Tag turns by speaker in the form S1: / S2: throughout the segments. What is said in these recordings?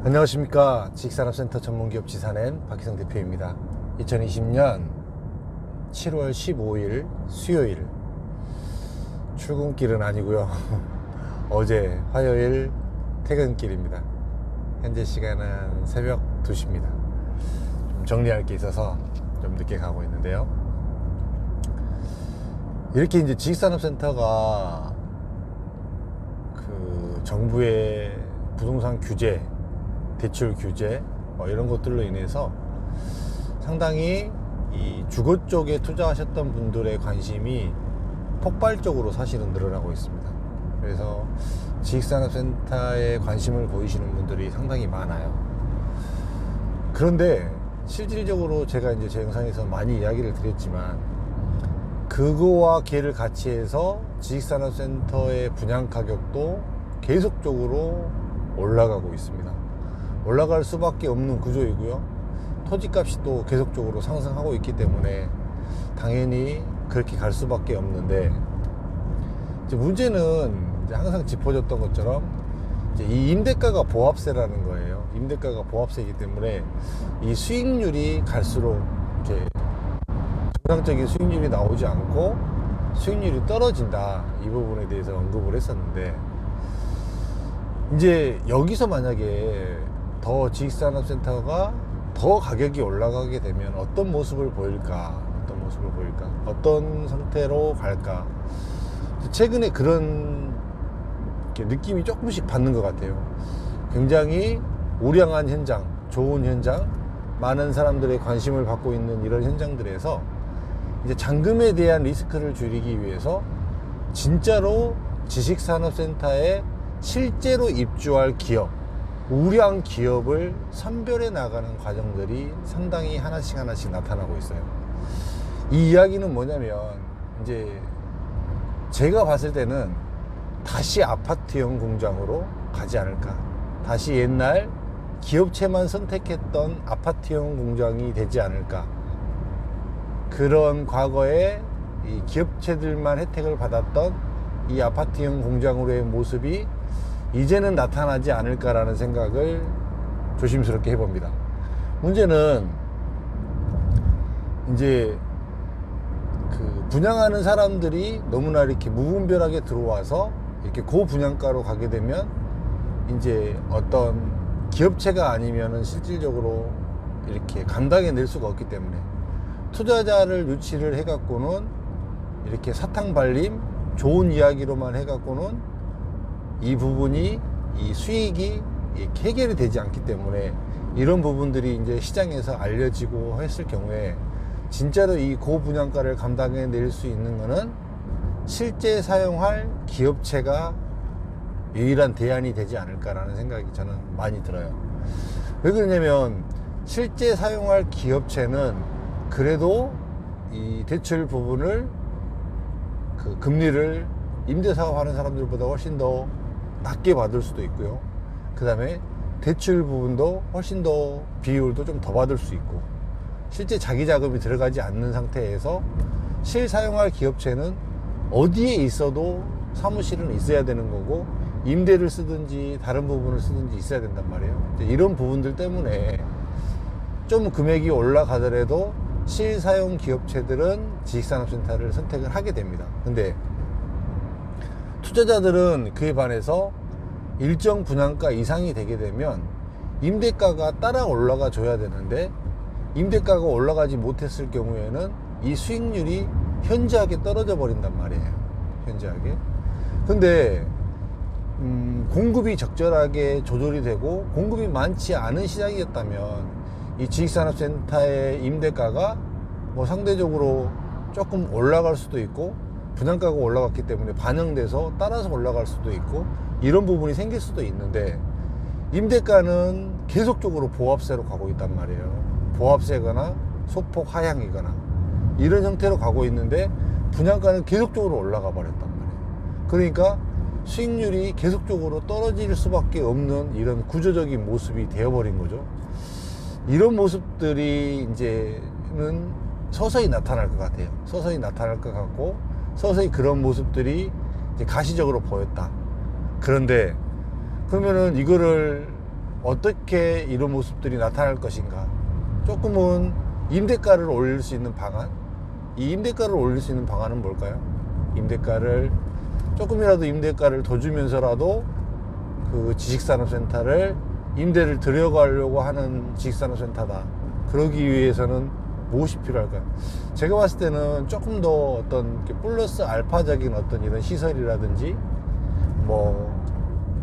S1: 안녕하십니까. 지식산업센터 전문기업 지사낸 박희성 대표입니다. 2020년 7월 15일 수요일, 출근길은 아니고요. 어제 화요일 퇴근길입니다. 현재 시간은 새벽 2시입니다. 좀 정리할 게 있어서 좀 늦게 가고 있는데요. 이렇게 이제 지식산업센터가 그 정부의 부동산 규제, 대출 규제 이런 것들로 인해서 상당히 이 주거 쪽에 투자하셨던 분들의 관심이 폭발적으로 사실은 늘어나고 있습니다. 그래서 지식산업센터에 관심을 보이시는 분들이 상당히 많아요. 그런데 실질적으로 제가 이제 제 영상에서 많이 이야기를 드렸지만, 그거와 개를 같이 해서 지식산업센터의 분양 가격도 계속적으로 올라가고 있습니다. 올라갈 수밖에 없는 구조이고요. 토지값이 또 계속적으로 상승하고 있기 때문에 당연히 그렇게 갈 수밖에 없는데, 이제 문제는 이제 항상 짚어줬던 것처럼 이제 이 임대가가 보합세라는 거예요. 임대가가 보합세이기 때문에 이 수익률이 갈수록 이렇게 정상적인 수익률이 나오지 않고 수익률이 떨어진다, 이 부분에 대해서 언급을 했었는데, 이제 여기서 만약에 더 지식산업센터가 더 가격이 올라가게 되면 어떤 모습을 보일까, 어떤 상태로 갈까, 최근에 그런 느낌이 조금씩 받는 것 같아요. 굉장히 우량한 현장, 좋은 현장, 많은 사람들의 관심을 받고 있는 이런 현장들에서 이제 잔금에 대한 리스크를 줄이기 위해서 진짜로 지식산업센터에 실제로 입주할 기업, 우량 기업을 선별해 나가는 과정들이 상당히 하나씩 나타나고 있어요. 이 이야기는 뭐냐면, 이제 제가 봤을 때는 다시 아파트형 공장으로 가지 않을까, 다시 옛날 기업체만 선택했던 아파트형 공장이 되지 않을까, 그런 과거에 이 기업체들만 혜택을 받았던 이 아파트형 공장으로의 모습이 이제는 나타나지 않을까라는 생각을 조심스럽게 해봅니다. 문제는 이제 그 분양하는 사람들이 너무나 이렇게 무분별하게 들어와서 이렇게 고분양가로 가게 되면 이제 어떤 기업체가 아니면은 실질적으로 이렇게 감당해낼 수가 없기 때문에 투자자를 유치를 해갖고는 이렇게 사탕발림, 좋은 이야기로만 해갖고는 이 부분이, 이 수익이 해결이 되지 않기 때문에 이런 부분들이 이제 시장에서 알려지고 했을 경우에 진짜로 이 고분양가를 감당해 낼 수 있는 거는 실제 사용할 기업체가 유일한 대안이 되지 않을까라는 생각이 저는 많이 들어요. 왜 그러냐면, 실제 사용할 기업체는 그래도 이 대출 부분을, 그 금리를 임대사업 하는 사람들보다 훨씬 더 낮게 받을 수도 있고요. 그 다음에 대출 부분도 훨씬 더 비율도 좀 더 받을 수 있고, 실제 자기 자금이 들어가지 않는 상태에서 실사용할 기업체는 어디에 있어도 사무실은 있어야 되는 거고, 임대를 쓰든지 다른 부분을 쓰든지 있어야 된단 말이에요. 이런 부분들 때문에 좀 금액이 올라가더라도 실사용 기업체들은 지식산업센터를 선택을 하게 됩니다. 근데 투자자들은 그에 반해서 일정 분양가 이상이 되게 되면 임대가가 따라 올라가 줘야 되는데, 임대가가 올라가지 못했을 경우에는 이 수익률이 현저하게 떨어져 버린단 말이에요. 현저하게. 근데 공급이 적절하게 조절이 되고 공급이 많지 않은 시장이었다면 이 지식산업센터의 임대가가 뭐 상대적으로 조금 올라갈 수도 있고, 분양가가 올라갔기 때문에 반영돼서 따라서 올라갈 수도 있고, 이런 부분이 생길 수도 있는데, 임대가는 계속적으로 보합세로 가고 있단 말이에요. 보합세거나 소폭 하향이거나 이런 형태로 가고 있는데, 분양가는 계속적으로 올라가 버렸단 말이에요. 그러니까 수익률이 계속적으로 떨어질 수밖에 없는 이런 구조적인 모습이 되어버린 거죠. 이런 모습들이 이제는 서서히 나타날 것 같아요. 서서히 나타날 것 같고, 서서히 그런 모습들이 이제 가시적으로 보였다. 그런데 그러면은 이거를 어떻게 이런 모습들이 나타날 것인가. 조금은 임대가를 올릴 수 있는 방안, 이 임대가를 올릴 수 있는 방안은 뭘까요? 임대가를 조금이라도 임대가를 더 주면서라도 그 지식산업센터를 임대를 들여가려고 하는 지식산업센터다. 그러기 위해서는 무엇이 필요할까요? 제가 봤을 때는 조금 더 어떤 플러스 알파적인 어떤 이런 시설이라든지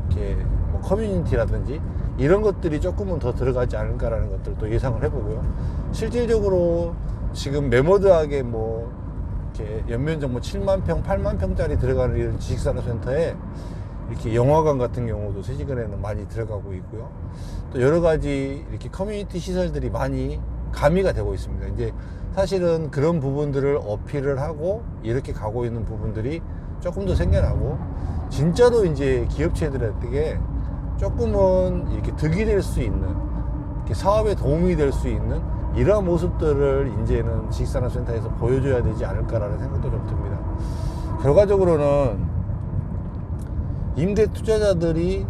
S1: 이렇게 커뮤니티라든지 이런 것들이 조금은 더 들어가지 않을까라는 것들도 예상을 해보고요. 실질적으로 지금 매머드하게 이렇게 연면적 7만 평, 8만 평짜리 들어가는 이런 지식산업센터에 이렇게 영화관 같은 경우도 세시간에는 많이 들어가고 있고요. 또 여러 가지 이렇게 커뮤니티 시설들이 많이 가미가 되고 있습니다. 이제 사실은 그런 부분들을 어필을 하고 이렇게 가고 있는 부분들이 조금 더 생겨나고, 진짜로 이제 기업체들에게 조금은 이렇게 득이 될 수 있는, 이렇게 사업에 도움이 될 수 있는 이러한 모습들을 이제는 지식산업센터에서 보여줘야 되지 않을까라는 생각도 좀 듭니다. 결과적으로는 임대 투자자들이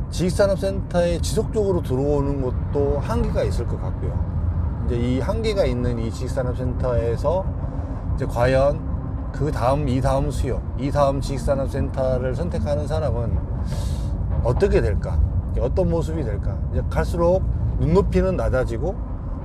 S1: 지식산업센터에 지속적으로 들어오는 것도 한계가 있을 것 같고요. 이제 이 한계가 있는 이 지식산업센터에서 이제 과연 이 다음 수요, 이 다음 지식산업센터를 선택하는 사람은 어떻게 될까? 어떤 모습이 될까? 이제 갈수록 눈높이는 낮아지고,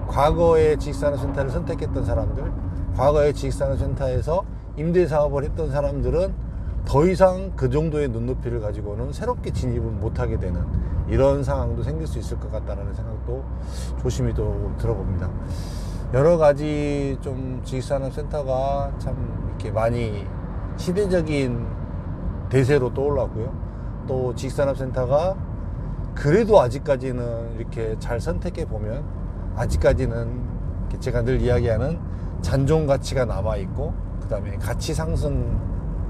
S1: 과거에 지식산업센터를 선택했던 사람들, 과거에 지식산업센터에서 임대사업을 했던 사람들은 더 이상 그 정도의 눈높이를 가지고는 새롭게 진입을 못하게 되는 이런 상황도 생길 수 있을 것 같다는 생각도 조심히 또 들어봅니다. 여러 가지 좀 지식산업센터가 참 이렇게 많이 시대적인 대세로 떠올랐고요. 또 지식산업센터가 그래도 아직까지는 이렇게 잘 선택해 보면 아직까지는 제가 늘 이야기하는 잔존 가치가 남아있고, 그 다음에 가치 상승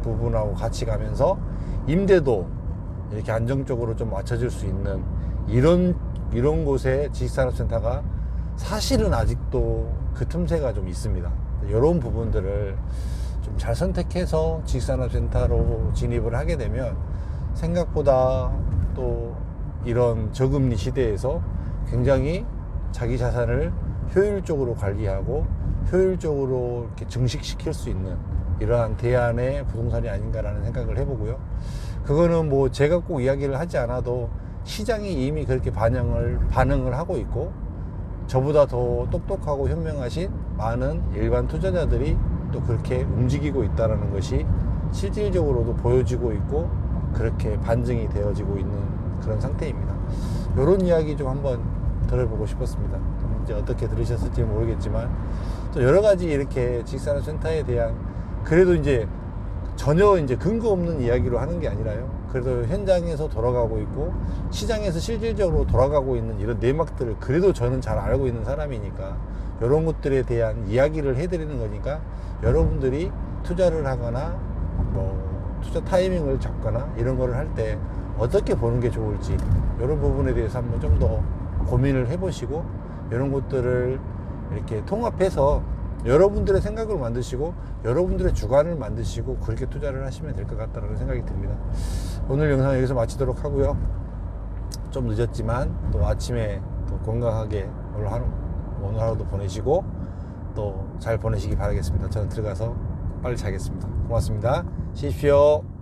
S1: 부분하고 같이 가면서 임대도 이렇게 안정적으로 좀 맞춰질 수 있는 이런 곳에 지식산업센터가 사실은 아직도 그 틈새가 좀 있습니다. 이런 부분들을 좀 잘 선택해서 지식산업센터로 진입을 하게 되면 생각보다 또 이런 저금리 시대에서 굉장히 자기 자산을 효율적으로 관리하고 효율적으로 이렇게 증식시킬 수 있는 이러한 대안의 부동산이 아닌가라는 생각을 해보고요. 그거는 제가 꼭 이야기를 하지 않아도 시장이 이미 그렇게 반응을 하고 있고, 저보다 더 똑똑하고 현명하신 많은 일반 투자자들이 또 그렇게 움직이고 있다는 것이 실질적으로도 보여지고 있고, 그렇게 반증이 되어지고 있는 그런 상태입니다. 이런 이야기 좀 한번 들어보고 싶었습니다. 이제 어떻게 들으셨을지 모르겠지만, 또 여러 가지 이렇게 지식산업센터에 대한, 그래도 이제 전혀 이제 근거 없는 이야기로 하는 게 아니라요. 그래도 현장에서 돌아가고 있고 시장에서 실질적으로 돌아가고 있는 이런 내막들을 그래도 저는 잘 알고 있는 사람이니까 이런 것들에 대한 이야기를 해드리는 거니까, 여러분들이 투자를 하거나 투자 타이밍을 잡거나 이런 거를 할 때 어떻게 보는 게 좋을지, 이런 부분에 대해서 한번 좀 더 고민을 해보시고, 이런 것들을 이렇게 통합해서 여러분들의 생각을 만드시고 여러분들의 주관을 만드시고 그렇게 투자를 하시면 될 것 같다는 생각이 듭니다. 오늘 영상 여기서 마치도록 하고요. 좀 늦었지만 또 아침에 또 건강하게 오늘 하루도 보내시고 또 잘 보내시기 바라겠습니다. 저는 들어가서 빨리 자겠습니다. 고맙습니다. 쉬십시오.